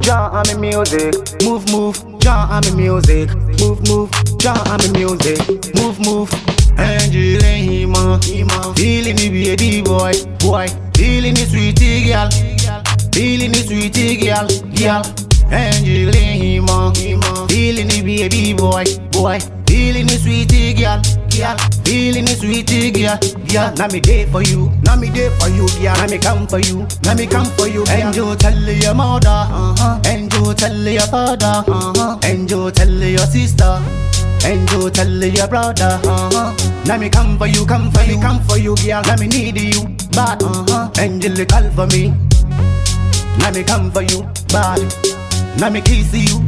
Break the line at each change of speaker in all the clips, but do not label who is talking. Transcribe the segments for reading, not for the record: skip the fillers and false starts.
Yaah on me music, move, move. Yaah on me music, move, move. Yaah on me music, move, move. Angel and Hima, feeling the baby boy, feeling the sweetie girl, feeling the sweetie girl. Angel and Hima, feeling the baby boy, feeling the sweetie girl, feeling the sweetie girl. Now me day for you, girl. Now me come for you, girl. And you tell your mother, and you tell your father, and you tell your sister, and you tell your brother. Now me come for you, girl. Now me need you, bad. Angel call for me. Now me come for you, bad. Now me kiss you.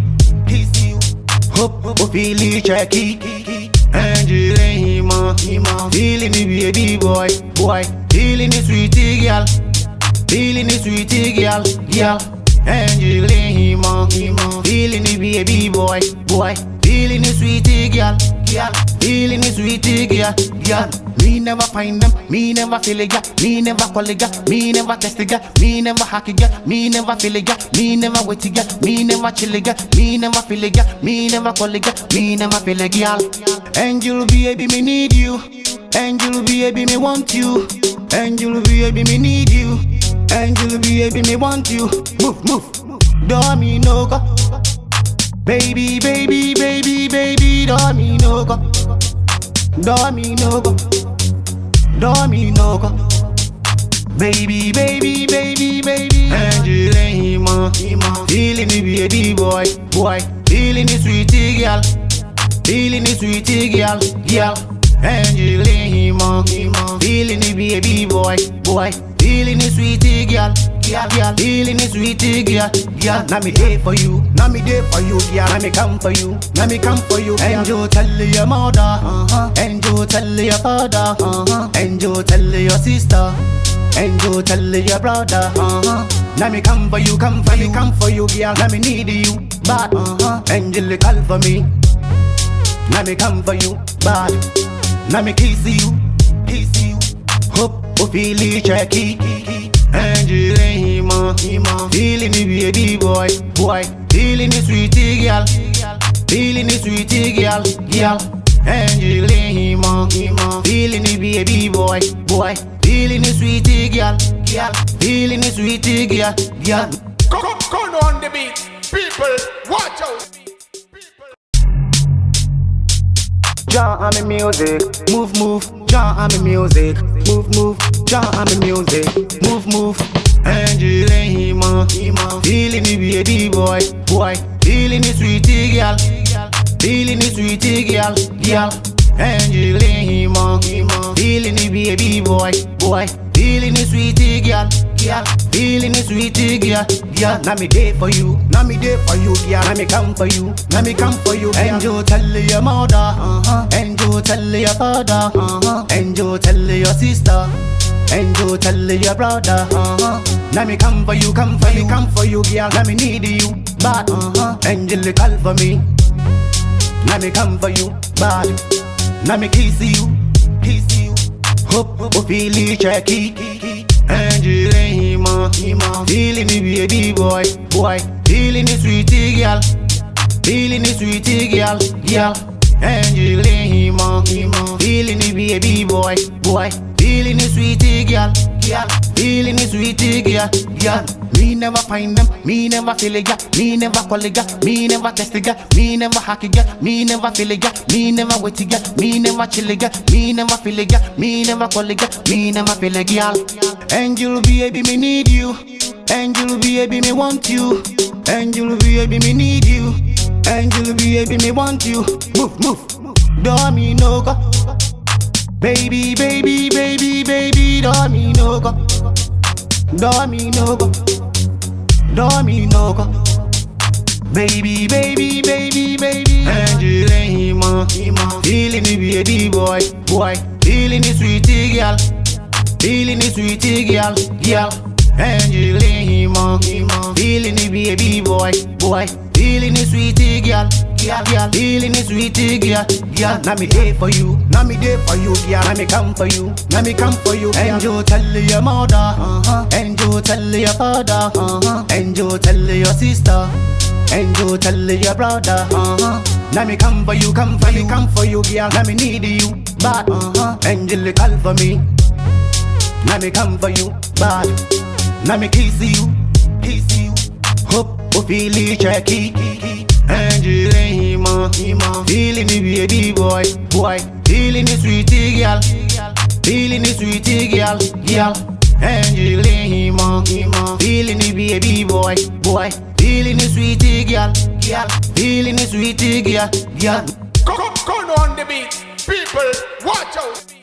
Hope feel it checky. Angel and Hima, feeling the baby boy, feeling the sweetie girl, feeling the sweetie girl. Angel and Hima, feeling the baby boy, feeling the sweetie girl, feeling the sweetie girl. Me never find them, me never feel it, me never call it, me never test it, me never hack it, me never feel it, me never wait it, me never chill it, me never feel it, me never call it, me never feel it, girl. Angel baby, me need you. Angel baby, me want you. Angel baby, me need you. Angel baby, me want you. Move. Do me no go. Baby, do me no go. Do me no go. Baby. Angel and Hima, feeling the baby boy, feeling the sweetie girl, feeling the sweetie girl. Angel and Hima, feeling the baby boy, feeling the sweetie girl, feeling the sweetie girl. Now me day for you, girl. Now me come for you, girl. And you tell your mother, and you tell your father, and you tell your sister, and you tell your brother. Now me come for you, girl. Now me need you, bad. Angel call for me. Now me come for you, bad. Now me kiss you. Hope feel it checky. Angel and Hima, feeling the baby boy, feeling the sweetie girl, feeling the sweetie girl. Angel and Hima, feeling the baby boy, feeling the sweetie girl, feeling the sweetie girl.
Come on the beat, people, watch out.
Yaah on me music, move. Yaah on me music, move. Yaah on me music, move. Angel and Hima, feeling the baby boy, feeling the sweetie girl, feeling the sweetie girl. Angel and Hima, feeling the baby boy, feeling the sweetie girl, feeling the sweetie girl. Now me day for you, girl. Now me come for you, girl. And you tell your mother, and you tell your father, and you tell your sister, and you tell your brother. Now me come for you, girl. Now me need you, bad. Angel call for me. Now me come for you, bad. Now me kiss you. Hope feel it checky. Angel and Hima, feeling the baby boy, feeling the sweetie girl, feeling the sweetie girl. Angel and Hima, feeling the baby boy, feeling the sweetie girl, feeling the sweetie girl. Me never find them, me never feel it, me never call it, me never test it, me never hack it, me never feel it, me never wait it, me never chill it, me never feel it, me never call it, me never feel it, girl. Angel baby, me need you. Angel baby, me want you. Angel baby, me need you. Angel baby, me want you. Move. Do me no go. Baby, do me no go. Do me no go. Baby. Angel and Hima, feeling the baby boy, feeling the sweetie girl, feeling the sweetie girl. Angel and Hima, feeling the baby boy, feeling the sweetie girl, girl. Feeling the sweetie, girl, girl. Now me there for you, now me there for you, girl. Now me come for you, now me come for you. And you tell your mother, and you tell your father, and you tell your sister, and you tell your brother, Now me come for you, come for you, come for you, girl. Now me need you, bad, Angel call for me. Now me come for you, bad. Now me kiss you, kiss you. Hope you feel it, checky. Angel and feeling the baby boy, boy. Feeling the sweetie girl, feeling the sweetie girl, girl. Angel and feeling the baby boy, boy. Feeling the sweetie girl, girl. Feeling the sweetie girl, girl.
Come on the beat, people, watch out.